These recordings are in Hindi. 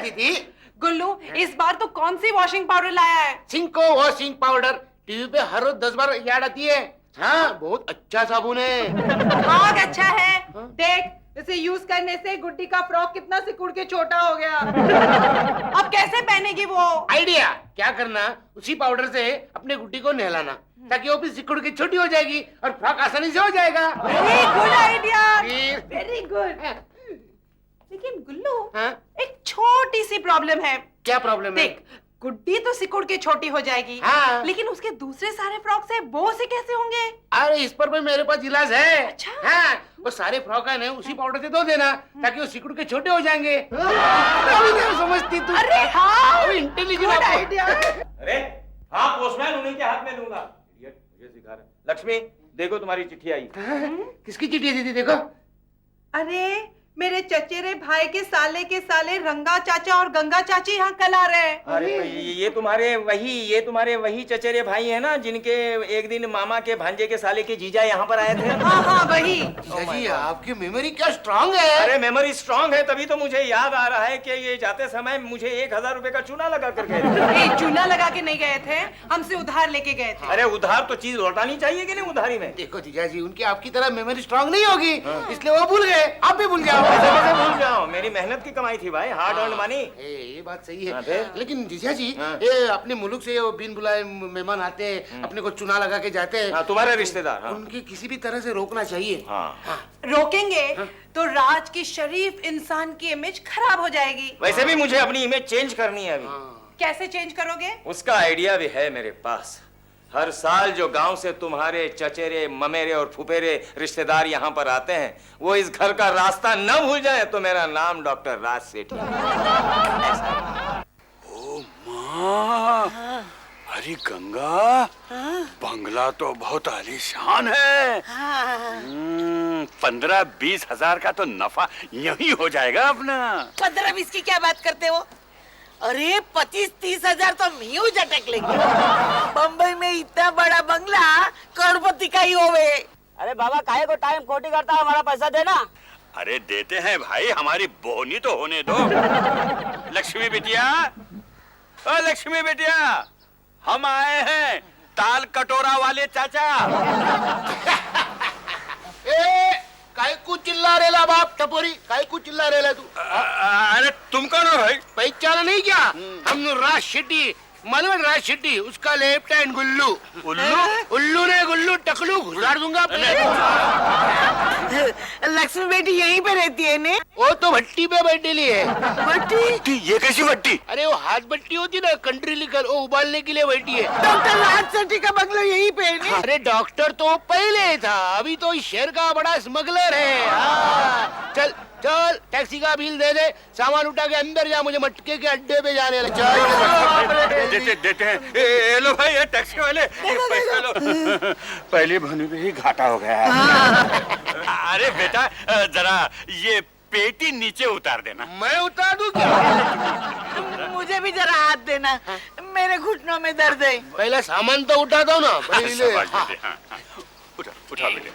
दीदी? गुल्लू, इस बार तो कौन सी वॉशिंग पाउडर लाया है? सिंको वॉशिंग पाउडर टीवी पे हर रोज 10 बार याद आती है। हाँ, बहुत अच्छा साबुन है। बहुत अच्छा है। देख, इसे यूज करने से गुड्डी का फ्रॉक कितना सिकुड़ के छोटा हो गया। अब कैसे पहनेगी वो? आइडिया क्या करना, उसी पाउडर से अपने गुड्डी को नहलाना ताकि वो भी सिकुड़ के छोटी हो जाएगी और फ्रॉक आसानी से हो जाएगा। वेरी गुड आइडिया, फिर? Very good. लेकिन गुल्लू, हाँ? एक छोटी सी प्रॉब्लम है। क्या प्रॉब्लम है? देख, गुड्डी तो सिकुड़ के छोटी हो जाएगी, हाँ। लेकिन उसके दूसरे सारे फ्रॉक्स है, वो से कैसे होंगे? अरे इस पर भी मेरे पास इलाज है। अच्छा? हाँ, वो सारे फ्रॉक है ना उसी पाउडर से धो देना ताकि वो सिकुड़ के छोटे हो जाएंगे। अभी नहीं समझती तू। अरे हाँ, इंटेलिजेंट गुड आइडिया। अरे हाँ, पोस्टमैन उन्हीं के हाथ में दूंगा। इडियट, मुझे सिखा रहा है। लक्ष्मी, देखो तुम्हारी चिट्ठी आई। किसकी चिट्ठी है दीदी? देखो। अरे, मेरे चचेरे भाई के साले रंगा चाचा और गंगा चाची यहाँ कल आ रहे हैं। अरे तो ये तुम्हारे वही चचेरे भाई हैं ना, जिनके एक दिन मामा के भांजे के साले के जीजा यहाँ पर आए थे। हाँ हाँ, वही। जी, आपकी मेमोरी क्या स्ट्रांग है। अरे मेमोरी स्ट्रांग है, तभी तो मुझे याद आ रहा है कि ये जाते समय मुझे 1000 रुपए का चूना लगा कर गए थे। चूना लगा के नहीं गए थे, हमसे उधार लेके गए थे। अरे उधार तो चीज लौटानी चाहिए कि नहीं उधारी में? देखो जीजा जी, उनकी आपकी तरह मेमोरी स्ट्रांग नहीं होगी, इसलिए वो भूल गए, आप भी भूल जाओ। कैसे भूल जाओ? मेरी मेहनत की कमाई थी भाई, हार्ड अर्न मनी। ये बात सही हाँ, है। लेकिन जीजा जी, ये अपने मुल्क से वो बिन बुलाए मेहमान आते हैं, अपने को चुना लगा के जाते हैं। तुम्हारे रिश्तेदार। हाँ। उनकी किसी भी तरह से रोकना चाहिए। हाँ। रोकेंगे तो राज की शरीफ इंसान की इमेज खराब हो जाएगी। वैसे भी मुझे अपनी इमेज चेंज करनी है अभी। कैसे चेंज करोगे? उसका आइडिया भी है मेरे पास। हर साल जो गांव से तुम्हारे चचेरे, ममेरे और फुफेरे रिश्तेदार यहाँ पर आते हैं, वो इस घर का रास्ता न भूल जाए तो मेरा नाम डॉक्टर राज सेठी है। ओ माँ, अरे गंगा, बंगला तो बहुत आलीशान है। 15-20 हजार का तो नफा यही हो जाएगा अपना। 15-20 की क्या बात करते हो? अरे 25-30 हजार तो म्यू झटक लेंगे। बम्बई में इतना बड़ा बंगला करोड़पति का ही होवे। अरे बाबा, काहे को टाइम खोटी करता, हमारा पैसा देना। अरे देते हैं भाई, हमारी बोहनी तो होने दो। लक्ष्मी बिटिया, ओ लक्ष्मी बिटिया, हम आए हैं ताल कटोरा वाले चाचा। काय को चिल्ला रेला बाप टपोरी, काय को चिल्ला रेला तू? अरे तुम कौन हो भाई? पहचाना नहीं क्या? हम राज शेट्टी, मालूम है राज शेट्टी, उसका लेफ्ट हैंड गुल्लू। उल्लू? उल्लू ने गुल्लू टकलू घुसाड़ दूंगा। लक्ष्मी बेटी यहीं पे रहती है ने? वो तो भट्टी पे बैठेली है। भट्टी? ये कैसी भट्टी? अरे वो हाथ भट्टी होती ना, कंट्री लिकर, वो उबालने के लिए बैठी है। डॉक्टर राज सेठी का बंगला यहीं पे है ने? अरे डॉक्टर तो पहले था, अभी तो इस शहर का बड़ा स्मगलर है। हाँ, चल चल, टैक्सी का बिल दे दे, सामान उठा के अंदर जा, मुझे मटके के अड्डे पे जाने लगा। देते हैं। ए लो भाई, ये टैक्सी वाले, पैसा लो। पहली भूनी पे ही घाटा हो गया है। अरे बेटा, जरा ये पेटी नीचे उतार देना। मैं उतार दूं क्या? मुझे भी जरा हाथ देना, मेरे घुटनों में दर्द है। पहले सामान तो उठाता हूँ ना पहले। उठा बेटे।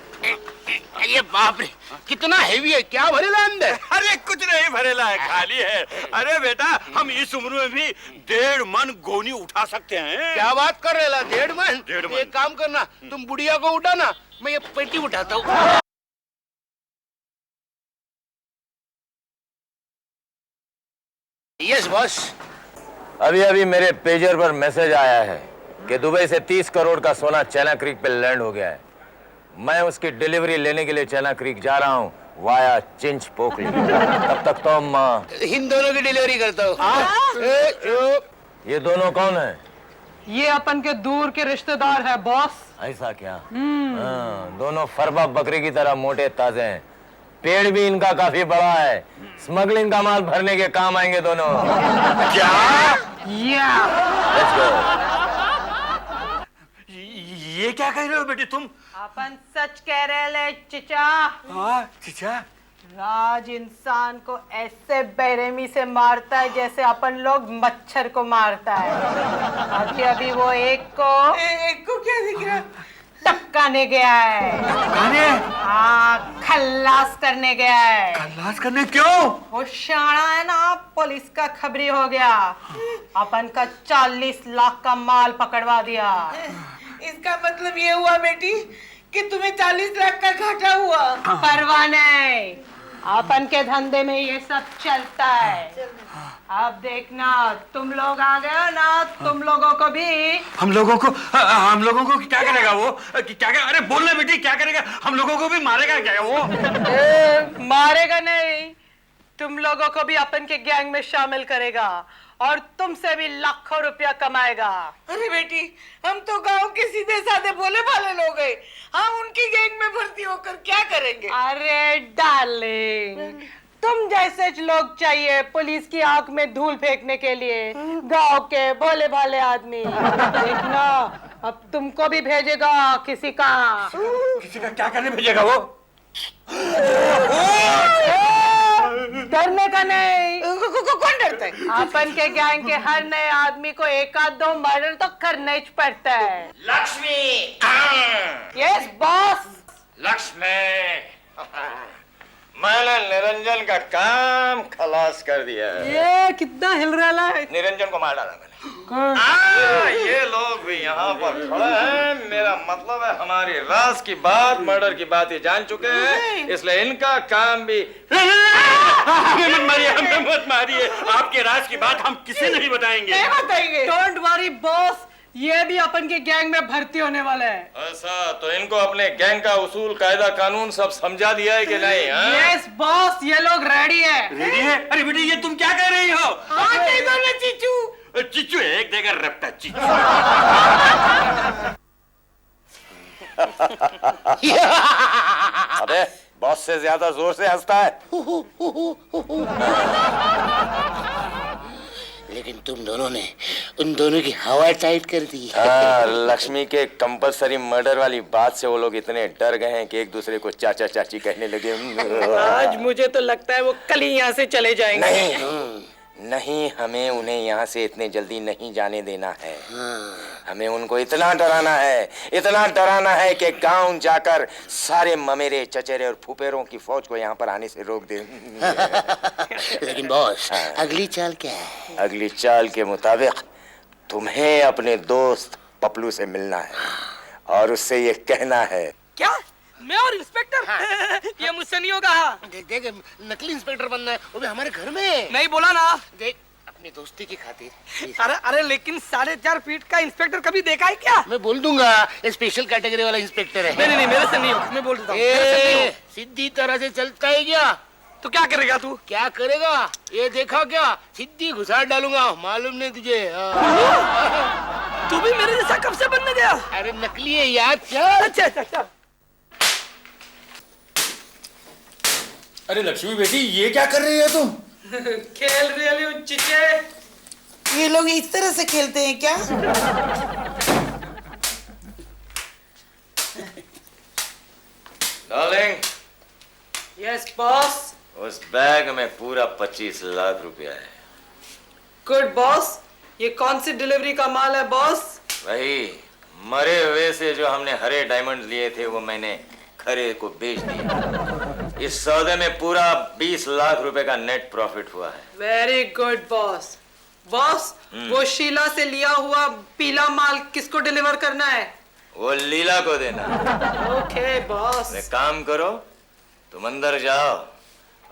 ये बाप रे, कितना हेवी है, क्या भरेला अंदर? अरे कुछ नहीं भरेला है, खाली है। अरे बेटा, हम इस उम्र में भी 1.5 मन गोनी उठा सकते हैं। क्या बात कर रहे? 1.5 मन? 1.5 मन। एक काम करना, तुम बुढ़िया को उठाना, मैं ये पेटी उठाता हूँ। Yes boss. अभी अभी मेरे पेजर पर मैसेज आया है कि दुबई से 30 करोड़ का सोना चाइना क्रीक पे लैंड हो गया है। मैं उसकी डिलीवरी लेने के लिए चाइना क्रीक जा रहा हूँ वाया चिंच पोखली। तब तक तो इन दोनों की डिलीवरी करता हूँ। ये दोनों कौन है? ये अपन के दूर के रिश्तेदार है बॉस। ऐसा क्या? हाँ, दोनों फरबा बकरी की तरह मोटे ताजे हैं। पेड़ भी इनका काफी बड़ा है। स्मगलिंग का माल भरने के काम आएंगे दोनों। क्या? Let's go. ये क्या कह रहे हो बेटी तुम? अपन सच कह रहे चिचा। हाँ चचा। राज इंसान को ऐसे बेरहमी से मारता है जैसे अपन लोग मच्छर को मारता है। अभी अभी वो एक को क्या दिख रहा? टपकाने गया है। हाँ, खल्लास करने गया है। खल्लास करने क्यों? वो शाना है ना, पुलिस का खबरी हो गया, अपन का 40 लाख का माल पकड़वा दिया। इसका मतलब ये हुआ बेटी कि तुम्हें 40 लाख का घाटा हुआ। परवाह नहीं, अपन के धंधे में ये सब चलता है। अब देखना, तुम लोग आ गए हो ना, तुम लोगों को भी। हम लोगों को क्या करेगा वो? क्या कर, अरे बोलना बेटी, क्या करेगा? हम लोगों को भी मारेगा क्या वो? मारेगा नहीं, तुम लोगों को भी अपन के गैंग में शामिल करेगा और तुमसे भी लाखों रुपया कमाएगा। अरे बेटी, हम तो गांव के सीधे साधे भोले भाले लोग हैं, हम उनकी गैंग में भर्ती होकर क्या करेंगे? अरे डार्लिंग, तुम जैसे लोग चाहिए पुलिस की आंख में धूल फेंकने के लिए, गांव के भोले भाले आदमी। देखना, अब तुमको भी भेजेगा किसी का। किसी का क्या करने भेजेगा वो? डरने का नहीं। कौन डरता है? अपन के गैंग के हर नए आदमी को एक आध दो मर्डर तो करना ही पड़ता है। लक्ष्मी! Yes boss. लक्ष्मी! मैंने निरंजन का काम खलास कर दिया है। ये कितना हिल रहा है। निरंजन को मार डाला मैंने। ये लोग भी यहाँ पर खड़े हैं, मेरा मतलब है हमारी राज की बात, मर्डर की बात ये जान चुके हैं, इसलिए इनका काम भी। हमें मत मारिए, आपके राज की बात हम किसी नहीं बताएंगे। नहीं बताएंगे। डोंट वरी बॉस, ये भी अपन के गैंग में भर्ती होने वाला है। ऐसा तो इनको अपने गैंग का उसूल, कायदा, कानून सब समझा दिया है कि नहीं? यस बॉस, ये लोग रेडी है। रेडी है? अरे बेटी, ये तुम क्या कह रही हो? हाँ दे दो ना चीचू। चिच्चू एक देगा रपटा चिच्चू। अबे बॉस से ज्यादा जोर से हंसता है। लेकिन तुम दोनों ने उन दोनों की हवा टाइट कर दी। हाँ, लक्ष्मी के कंपलसरी मर्डर वाली बात से वो लोग इतने डर गए हैं कि एक दूसरे को चाचा चाची कहने लगे। आज मुझे तो लगता है वो कल ही यहाँ से चले जाएंगे। नहीं, हमें उन्हें यहाँ से इतने जल्दी नहीं जाने देना है। हमें उनको इतना डराना है कि गांव जाकर सारे ममेरे, चचेरे और फुफेरों की फौज को यहाँ पर आने से रोक दे। लेकिन बॉस, अगली चाल क्या है? अगली चाल के मुताबिक तुम्हें अपने दोस्त पपलू से मिलना है और उससे ये कहना है। क्या? मैं और इंस्पेक्टर? ये मुझसे नहीं होगा। देख, नकली इंस्पेक्टर बनना है, वो भी हमारे घर में। नहीं बोला ना। देख, अपनी दोस्ती की खातिर। अरे लेकिन 4.5 फीट का इंस्पेक्टर कभी देखा है क्या? मैं बोल दूंगा, ये स्पेशल कैटेगरी वाला इंस्पेक्टर है। नहीं, मेरे से नहीं होगा, मैं बोल देता हूँ। सीधी तरह से चलता है क्या? तो क्या करेगा तू? क्या करेगा? ये देखा क्या? सीधी घुसा डालूंगा, मालूम नहीं तुझे? तू भी मेरे जैसा कब से बनने गया? अरे नकली है यार। क्या? अच्छा। अरे लक्ष्मी बेटी, ये क्या कर रही है तुम? खेल रही हूँ चिचे। ये लोग इस तरह से खेलते हैं क्या? Darling, yes boss. उस बैग में पूरा 25 लाख रुपया है। Good boss. ये कौन सी डिलीवरी का माल है बॉस? वही मरे हुए से जो हमने हरे डायमंड लिए थे वो मैंने खरे को बेच दिया। इस सौदे में पूरा 20 लाख रुपए का नेट प्रॉफिट हुआ है। Very good boss. बॉस, वो शीला से लिया हुआ पीला माल किसको डिलीवर करना है? वो लीला को देना। Okay boss. एक काम करो, तुम अंदर जाओ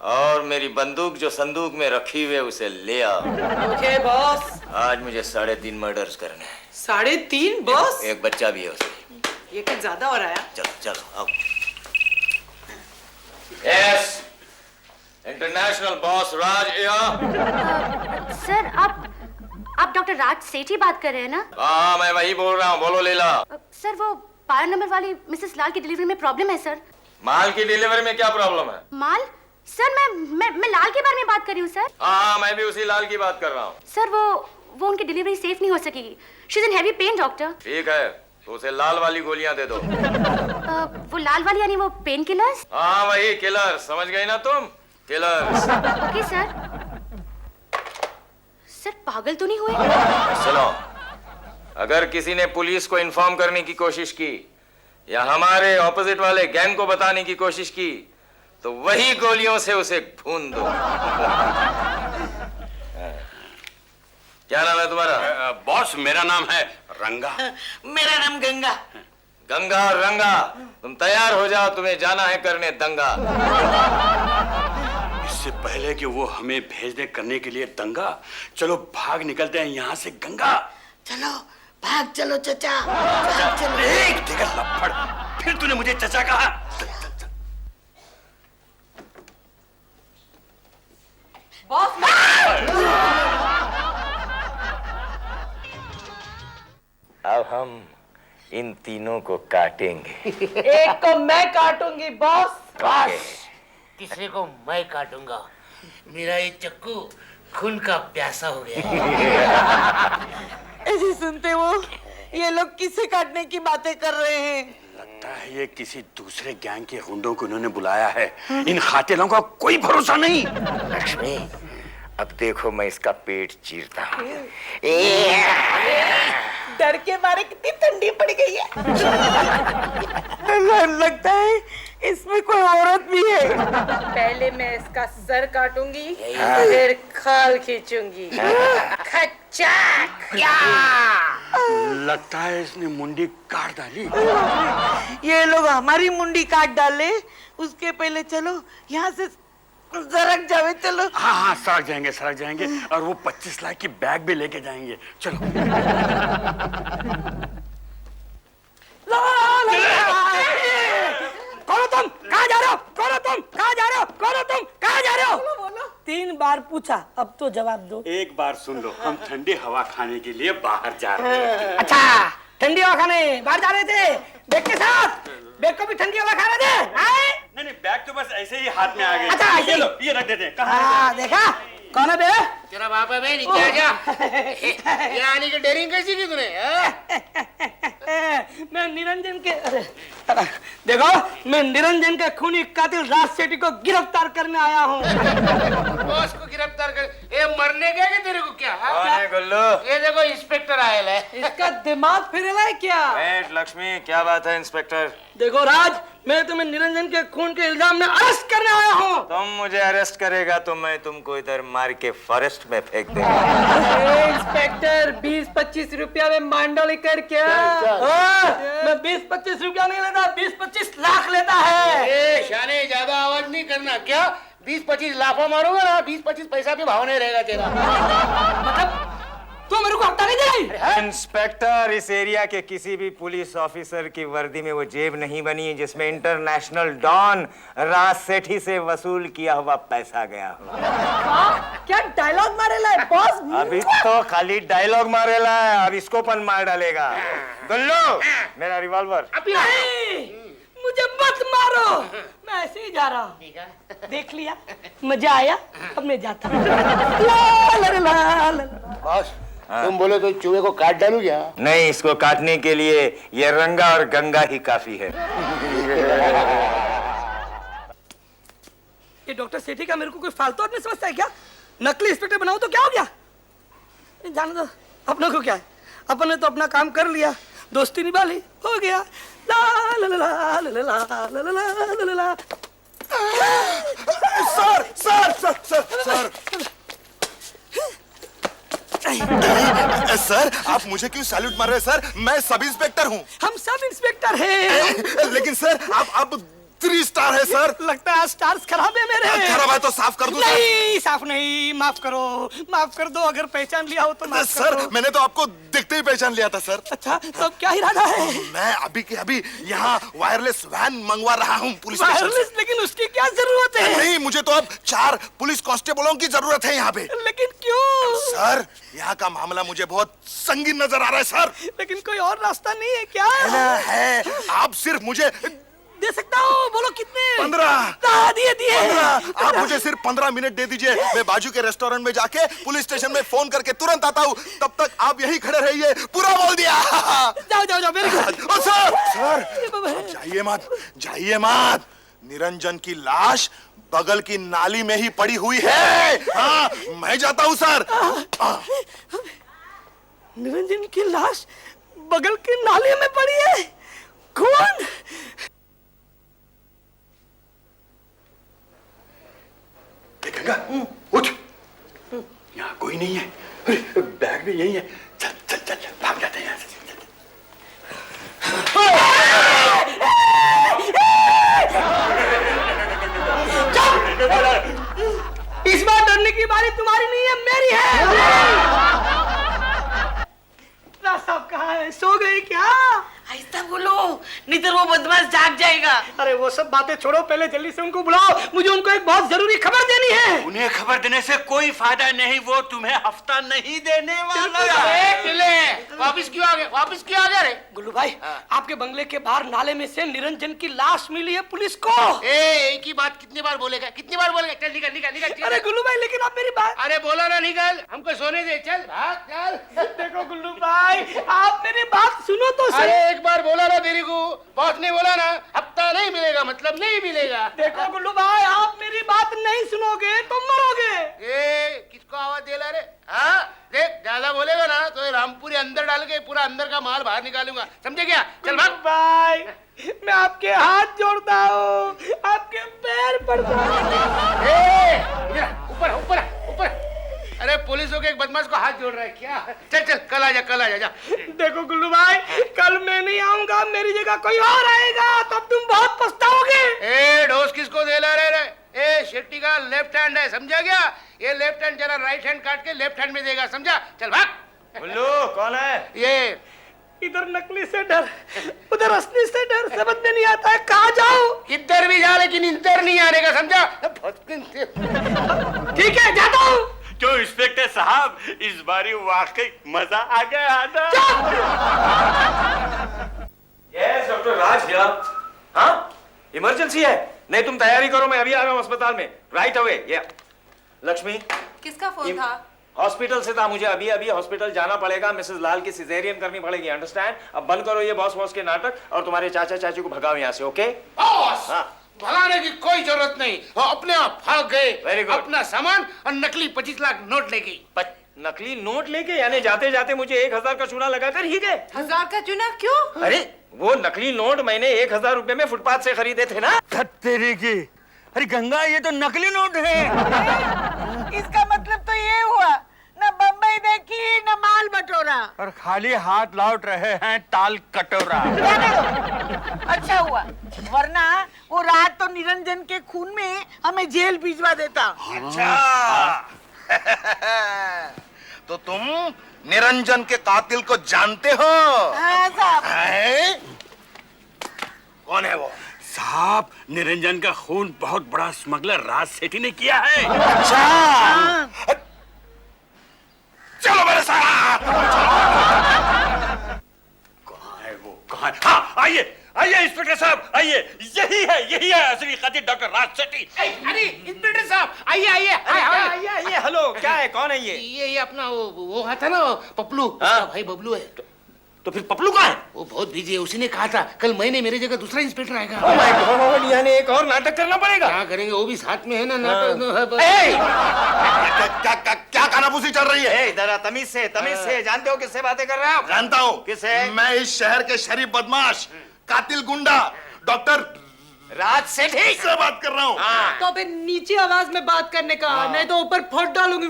और मेरी बंदूक जो संदूक में रखी हुई है उसे ले आओ। Okay boss. आज मुझे 3.5 मर्डर्स करने हैं। 3.5 बॉस? एक बच्चा भी है उसमें। ये कुछ ज्यादा हो रहा है। चलो आओ। यस, इंटरनेशनल बॉस राज सर, आप डॉक्टर राज सेठी बात कर रहे हैं ना? हाँ, मैं वही बोल रहा हूँ। बोलो लीला। सर, वो 12 नंबर वाली मिसेस लाल की डिलीवरी में प्रॉब्लम है सर। माल की डिलीवरी में क्या प्रॉब्लम है? माल? सर, मैं लाल के बारे में बात कर रही हूँ सर। हाँ, मैं भी उसी लाल की बात कर रहा हूँ। सर, वो उनकी डिलीवरी सेफ नहीं हो सकेगी। She is in heavy pain doctor. ठीक है, तो उसे लाल वाली गोलियां दे दो। वो लाल वाली यानी वो पेन किलर्स? हाँ, वही किलर। समझ गई ना तुम? किलर्स। Okay sir. सर, पागल तो नहीं हुए? सुनो, अगर किसी ने पुलिस को इन्फॉर्म करने की कोशिश की या हमारे ऑपोजिट वाले गैंग को बताने की कोशिश की तो वही गोलियों से उसे भून दो। क्या नाम है तुम्हारा? बॉस मेरा नाम है रंगा। मेरा नाम गंगा। गंगा और रंगा, तुम तैयार हो जाओ, तुम्हें जाना है करने दंगा। इससे पहले कि वो हमें भेज दे करने के लिए दंगा, चलो भाग निकलते हैं यहाँ से गंगा। चलो भाग चलो चचा, भाग चलो। एक देखा लफड़, फिर तूने मुझे चचा कहा। बॉस अब हम इन तीनों को काटेंगे। एक को मैं काटूंगी बॉस। ओके। तीसरे को मैं काटूंगा। मेरा ये चक्कू खून का प्यासा हो गया। ऐसे सुनते हो, ये लोग किसे काटने की बातें कर रहे हैं? लगता है ये किसी दूसरे गैंग के गुंडों को उन्होंने बुलाया है। इन कातिलों का कोई भरोसा नहीं। लक्ष्मी, अब देखो मैं इसका पेट चीरता हूँ। डर के मारे कितनी ठंडी पड़ गई है। लगता है इसमें कोई औरत भी है। पहले मैं इसका सर काटूंगी, फिर खाल खींचूंगी। खच्चाक। लगता है इसने मुंडी काट डाली। ये लोग हमारी मुंडी काट डाले, उसके पहले चलो यहाँ से सरक जावे। चलो। हाँ हाँ, सड़क जाएंगे और वो 25 लाख की बैग भी लेके जाएंगे। चलो। कौन हो तुम? कहाँ जा रहे हो? कौन हो तुम? कहाँ जा रहे हो? कौन हो तुम? कहाँ जा रहे हो? 3 बार पूछा, अब तो जवाब दो। एक बार सुन लो, हम ठंडी हवा खाने के लिए बाहर जा रहे हैं। अच्छा, ठंडी हवा खाने बाहर जा रहे थे बैग के साथ? बैग को भी ठंडी हवा खा रहे थे? नहीं, बैग तो बस ऐसे ही हाथ में आ गए। अच्छा, ये लो, ये रख देते हैं। कहाँ हाँ, देखा कौन है बे? तेरा बाप है बे, नीचे आ जा। ये आने की डेयरिंग कैसी की तूने? मैं निरंजन के देखो, मैं निरंजन के खूनी कातिल राज सेठी को गिरफ्तार करने आया हूँ। बॉस को गिरफ्तार कर। ये मरने गया कि तेरे को क्या? कौन है गुल्लू? ये देखो इंस्पेक्टर आयल है। इसका दिमाग फिर रहा है क्या? वेट लक्ष्मी, क्या बात है इंस्पेक्टर? देखो राज, मैं तुम्हें निरंजन के खून के इल्जाम में अरेस्ट करने आया हूँ। तुम मुझे अरेस्ट करेगा तो मैं तुमको इधर मार के फॉरेस्ट में फेंक दूंगा। इंस्पेक्टर 20-25 रुपया में मांडोली कर क्या? मैं 20-25 रुपया नहीं लेता, 20-25 लाख लेता है। ए शाने, ज्यादा आवाज नहीं करना। क्या 20-25 लाफा मारोगे ना, 20-25 पैसा भी भाव नहीं रहेगा तेरा। मतलब तू मेरे को हफ्ता नहीं दे रही? इंस्पेक्टर, इस एरिया के किसी भी पुलिस ऑफिसर की वर्दी में वो जेब नहीं बनी जिसमें इंटरनेशनल डॉन राज सेठी से वसूल किया हुआ पैसा गया हो। क्या डायलॉग मारेला है बॉस? अभी तो खाली डायलॉग मारेला है, अब इसको पन मार डालेगा। गुल्लू, मेरा रिवॉल्वर। मुझे मत मारो, मैं ऐसे ही जा रहा हूँ। देख लिया, मजा आया, अब मैं जाता हूँ। बॉस, तुम बोलो तो चूहे को काट डालू क्या? नहीं, इसको काटने के लिए ये रंगा और गंगा ही काफी है। ये डॉक्टर सेठी का मेरे को कोई फालतू आदमी समझता है क्या? नकली इंस्पेक्टर बनाओ तो क्या हो गया? जाने दो, अपनों को क्या है, अपन ने तो अपना काम कर लिया, दोस्ती निभा ली, हो गया। ला ला ला ला ला ला ला ला ला ला ला। Sir sir sir sir sir sir, आप मुझे क्यों सैल्यूट मार रहे हैं सर? मैं सब इंस्पेक्टर हूँ। हम सब इंस्पेक्टर हैं। लेकिन सर आप 3 स्टार है सर। लगता है स्टार्स खराब है मेरे। खराब है तो साफ कर दूं? नहीं, साफ नहीं, माफ करो, माफ कर दो। अगर पहचान लिया हो तो माफ कर सर, दो। मैंने तो आपको दिखते ही पहचान लिया था सर। अच्छा, तो अब क्या इरादा है? मैं अभी के अभी यहाँ वायरलेस वैन मंगवा रहा हूँ पुलिस स्टेशन से। वायरलेस? लेकिन उसकी क्या जरूरत है? नहीं, मुझे तो अब 4 पुलिस कांस्टेबलों की जरूरत है यहाँ पे। लेकिन क्यों? सर, यहाँ का मामला मुझे बहुत संगीन नजर आ रहा है सर। लेकिन कोई और रास्ता नहीं है क्या? है, आप सिर्फ मुझे दे सकता हूँ, बोलो कितने? 15। दिए 15। आप मुझे सिर्फ 15 मिनट दे दीजिए, मैं बाजू के रेस्टोरेंट में जाके पुलिस स्टेशन में फोन करके तुरंत आता हूँ। तब तक आप यही खड़े रहिए। पूरा बोल दिया। जाओ जाओ जाओ, वेरी गुड। सर सर, जाइए मत, जाइए मत। निरंजन की लाश बगल की नाली में ही पड़ी हुई है। हाँ, मैं जाता हूँ सर। निरंजन की लाश बगल की नाली में पड़ी है? कौन? देखा? उठ, यहाँ कोई नहीं है। अरे बैग भी यही है। चल चल चल भाग जाते हैं यहाँ से। इस बार डरने की बारी तुम्हारी नहीं है, मेरी है। राज साहब कहाँ है? सो गए क्या? ऐसा बोलो, नहीं तो वो बदमाश जाग जाएगा। अरे वो सब बातें छोड़ो, पहले जल्दी से उनको बुलाओ, मुझे उनको एक बहुत जरूरी खबर देनी है। उन्हें खबर देने से कोई फायदा नहीं, वो तुम्हें हफ्ता नहीं देने वाला। वापिस क्यों आ गए? वापिस क्यों आ गए रे? गुल्लू भाई, आपके बंगले के बाहर नाले में से निरंजन की लाश मिली है पुलिस को। एक ही बात कितनी बार बोलेगा? कितनी बार बोलेगा? चल निकल निकल निकल। अरे गुल्लू भाई, लेकिन आप मेरी बात। अरे बोला ना निकल, हमको सोने दे। चल भाग चल। देखो गुल्लू भाई, आप मेरी बात सुनो तो सही। अरे एक बार बोला ना तेरे को, बॉस ने बोला ना हफ्ता नहीं मिलेगा मतलब नहीं मिलेगा। देखो गुल्लू भाई, आप मेरी बात नहीं सुनोगे तो मरोगे। किसको आवाज दे ला रे? हाँ देख, ज्यादा बोलेगा ना तो ये रामपुरी अंदर डाल के पूरा अंदर का माल बाहर निकालूंगा, समझे क्या? चल भाग। भाई मैं आपके हाथ जोड़ता हूँ, आपके पैर पड़ता हूँ। ऊपर ऊपर ऊपर। अरे पुलिस हो के एक बदमाश को हाथ जोड़ रहा है क्या? चल चल कल आ जा, कल आ जा। जा देखो गुल्लू भाई, कल मैं नहीं आऊंगा, मेरी जगह कोई और आएगा, तब तुम बहुत पछताओगे। डोज किसको दे ला रहे? शेट्टी का लेफ्ट हैंड है, समझा क्या? ये लेफ्ट हैंड जरा राइट हैंड काट के लेफ्ट हैंड में देगा, समझा? चल भाग। बुल्लू कौन है? ये इधर नकली से डर, उधर असली से डर, समझ में नहीं आता है कहाँ जाऊँ। इधर भी जा लेकिन इधर नहीं आने का, समझा? ठीक है, जाता हूँ। क्यों इंस्पेक्टर साहब, इस बारी वाकई मजा आ गया ना? Yes doctor Raj here. हाँ इमरजेंसी है? नहीं तुम तैयारी करो, मैं अभी आ रहा हूँ अस्पताल में, राइट अवे। या लक्ष्मी, किसका फोन था? हॉस्पिटल से था, मुझे अभी अभी हॉस्पिटल जाना पड़ेगा, मिसेस लाल की सिजेरियन करनी पड़ेगी, अंडरस्टैंड? अब बंद करो ये बॉस बॉस के नाटक और तुम्हारे चाचा चाची को भगाओ यहाँ से, ओके? बॉस, हाँ। भगाने की कोई जरूरत नहीं, वो अपने आप भाग गए। Very good. अपना सामान और नकली 25 लाख नोट लेके। नकली नोट लेके? यानी जाते जाते मुझे 1000 का चूना लगाकर ही गए? 1000 का चूना क्यों? अरे वो नकली नोट मैंने 1000 रुपए में फुटपाथ से खरीदे थे ना। तेरी की, अरे गंगा ये तो नकली नोट है। इसका मतलब तो ये हुआ, न बम्बई देखी न माल बटोरा, और खाली हाथ लौट रहे हैं टाल कटोरा। अच्छा हुआ, वरना वो रात तो निरंजन के खून में हमें जेल भिजवा देता। अच्छा तो तुम निरंजन के कातिल को जानते हो? हाँ साहब। हैं? कौन है वो? साहब, निरंजन का खून बहुत बड़ा स्मगलर राज सेठी ने किया है। अच्छा, चलो मेरे साथ। कहाँ है वो? कहाँ है? हाँ, आइए आइए इंस्पेक्टर साहब, आइए, यही है असली कातिल डॉक्टर राज सेठी। अरे इंस्पेक्टर साहब, आइए आइए। आइए, हेलो, क्या है, कौन है ये? ये अपना वो था ना पपलू, हाँ? भाई बबलू है। तो फिर पपलू कहाँ है? वो बहुत बिजी है, उसी ने कहा था कल महीने मेरी जगह दूसरा इंस्पेक्टर आएगा। ओह माय गॉड, यानी एक और नाटक करना पड़ेगा। क्या करेंगे, वो भी साथ में है ना नाटक। क्या कानाफूसी चल रही है? जरा तमीज से, जानते हो किससे बातें कर रहे हो? जानता हूँ। किससे? मैं इस शहर के शरीफ बदमाश, कातिल गुंडा डॉक्टर राज सेठी से बात कर रहा हूँ। तो फिर नीचे आवाज में बात करने का, नहीं तो ऊपर फोड़ डालूंगी।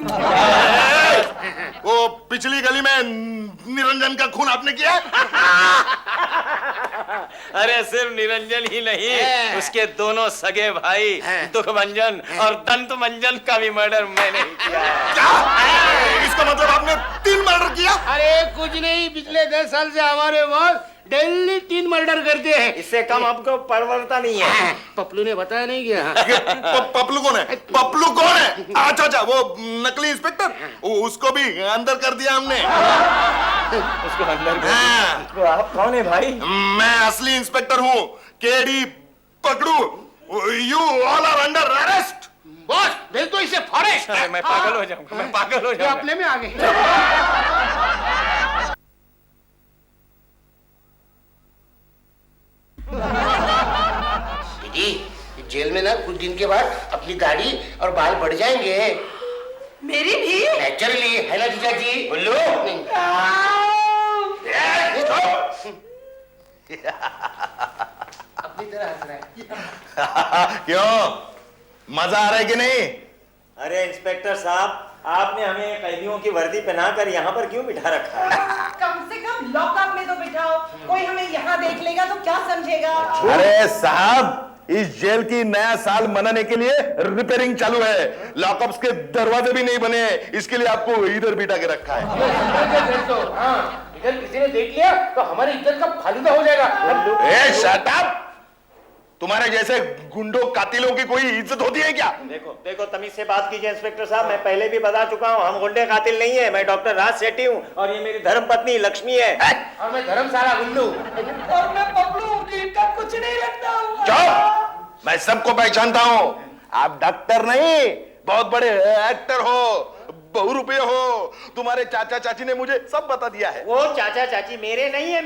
वो पिछली गली में निरंजन का खून आपने किया? अरे सिर्फ निरंजन ही नहीं, उसके दोनों सगे भाई दुखभंजन और दंतमंजन का भी मर्डर मैंने ही किया है। क्या? इसका मतलब आपने 3 मर्डर किया? अरे कुछ नहीं, पिछले 10 साल से हमारे बॉस डेली 3 मर्डर करते हैं। इससे कम आपको परवरता नहीं है। पपलू ने बताया नहीं क्या? पपलू कौन है? पपलू कौन है? अच्छा, वो नकली इंस्पेक्टर, उसको भी अंदर कर दिया हमने। उसको अंदर कर दिया। तो आप कौन है भाई? मैं असली इंस्पेक्टर हूँ, केडी पकड़ू। You all are under arrest. Boss भेज दो इसे फॉरेस्ट। मैं पागल हो जाऊंगा, अपने में आ गए। दीदी, जेल में ना कुछ दिन के बाद अपनी दाढ़ी और बाल बढ़ जाएंगे। मेरी भी? नेचुरली, है ना जीजा जी? बुल्लू, अपनी तरह हंस रहा है। क्यों, मजा आ रहा है कि नहीं? अरे इंस्पेक्टर साहब, आपने हमें कैदियों की वर्दी पहनाकर यहाँ पर क्यों बिठा रखा है? कम से कम लॉकअप में तो बिठाओ, कोई हमें यहाँ देख लेगा तो क्या समझेगा? अरे साहब, इस जेल की नया साल मनाने के लिए रिपेयरिंग चालू है। लॉकअप्स के दरवाजे भी नहीं बने हैं, इसके लिए आपको इधर बिठा के रखा है। इधर किसी ने देख लिया तो हमारी इज्जत का फालूदा हो जाएगा। ए शट अप! तुम्हारे जैसे गुंडों कातिलों की कोई इज्जत होती है क्या? देखो देखो, तमीज से बात कीजिए इंस्पेक्टर साहब। मैं पहले भी बता चुका हूँ, हम गुंडे कातिल नहीं है। मैं डॉक्टर राज सेठी हूँ और ये मेरी धर्म पत्नी लक्ष्मी है। और मैं धर्मशाला गुल्लू। और मैं बबलू, इनका कुछ नहीं लगता हूँ। चुप! मैं सबको पहचानता हूँ। आप डॉक्टर नहीं, बहुत बड़े एक्टर हो, बहुरूपी हो। तुम्हारे चाचा चाची ने मुझे सब बता दिया है। वो चाचा चाची मेरे नहीं है,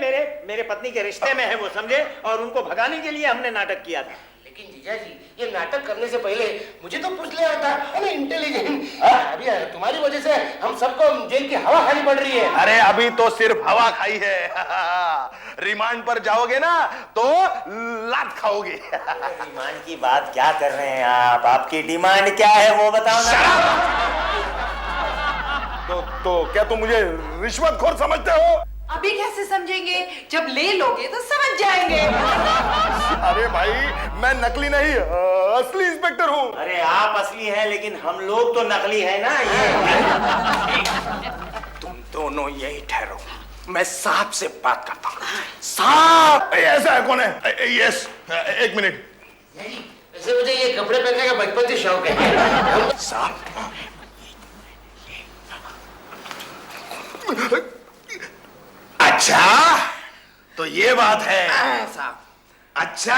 मेरे पत्नी के रिश्ते में है वो, समझे? और उनको भगाने के लिए हमने नाटक किया था। लेकिन जीजा जी, ये नाटक करने से पहले मुझे तो पूछ लिया होता। अरे इंटेलिजेंट, अभी तुम्हारी वजह से हम सबको जेल की हवा खानी पड़ रही है। अरे अभी तो सिर्फ हवा खाई है। रिमांड पर जाओगे ना तो लात खाओगे। डिमांड की बात क्या कर रहे हैं आप? आपकी डिमांड क्या है वो बताओ ना। तो क्या तुम मुझे रिश्वतखोर समझते हो? अभी कैसे समझेंगे? जब ले लोगे तो समझ जाएंगे। अरे भाई, मैं नकली नहीं, असली इंस्पेक्टर हूँ। अरे आप असली हैं, लेकिन हम लोग तो नकली है ना। ये तुम दोनों यही ठहरो, मैं साहब से बात करता हूँ। साहब! ऐसा है, कौन है? यस, एक मिनट। वैसे मुझे ये कपड़े पहनने का बचपन से शौक है। साहब, अच्छा, तो ये बात है। अच्छा,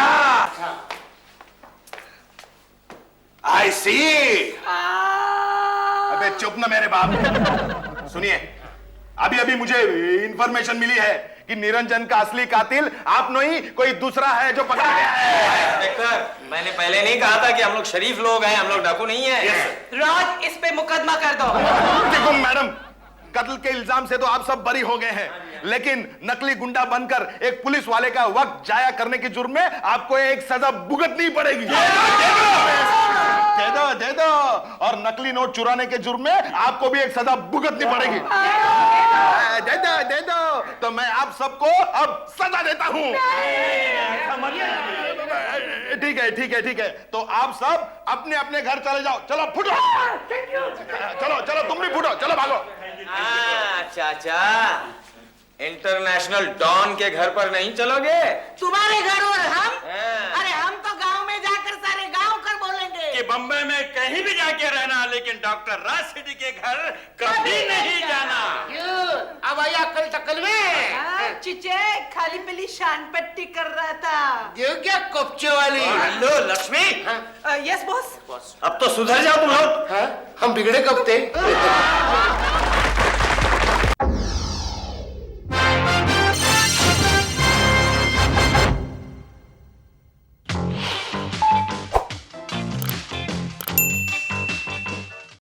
आई सी। अबे चुप ना मेरे बाप। सुनिए, अभी अभी मुझे इंफॉर्मेशन मिली है कि निरंजन का असली कातिल आप नहीं, कोई दूसरा है जो पकड़ा गया है। इंस्पेक्टर, मैंने पहले नहीं कहा था कि हम लोग शरीफ लोग हैं, हम लोग डाकू नहीं है। राज, इस पे मुकदमा कर दो। देखो मैडम, कत्ल के इल्जाम से तो आप सब बरी हो गए हैं, लेकिन नकली गुंडा बनकर एक पुलिस वाले का वक्त जाया करने के जुर्म में आपको एक सजा भुगतनी पड़ेगी। दे दो। और नकली नोट चुराने के जुर्म में आपको भी एक सजा भुगतनी पड़ेगी। दे दो। तो मैं आप सबको अब सजा देता हूँ। ठीक है। तो आप सब अपने अपने घर चले जाओ। चलो फुटो। चलो तुम भी फुटो, चलो भागो। चाचा, इंटरनेशनल डॉन के घर पर नहीं चलोगे? तुम्हारे घर और हम? अरे हम तो गांव में जाकर सारे गांव कर बोलेंगे कि बम्बई में कहीं भी जाके रहना, लेकिन डॉक्टर राज सेठी के घर कभी नहीं जाना। क्यों? अब आई अक्ल तकल में। चिचे खाली पीली शान पट्टी कर रहा था। ये क्या कोपचे वाली? हेलो लक्ष्मी। Yes boss. अब तो सुधर जाओ तुम लोग। हम बिगड़े कब थे?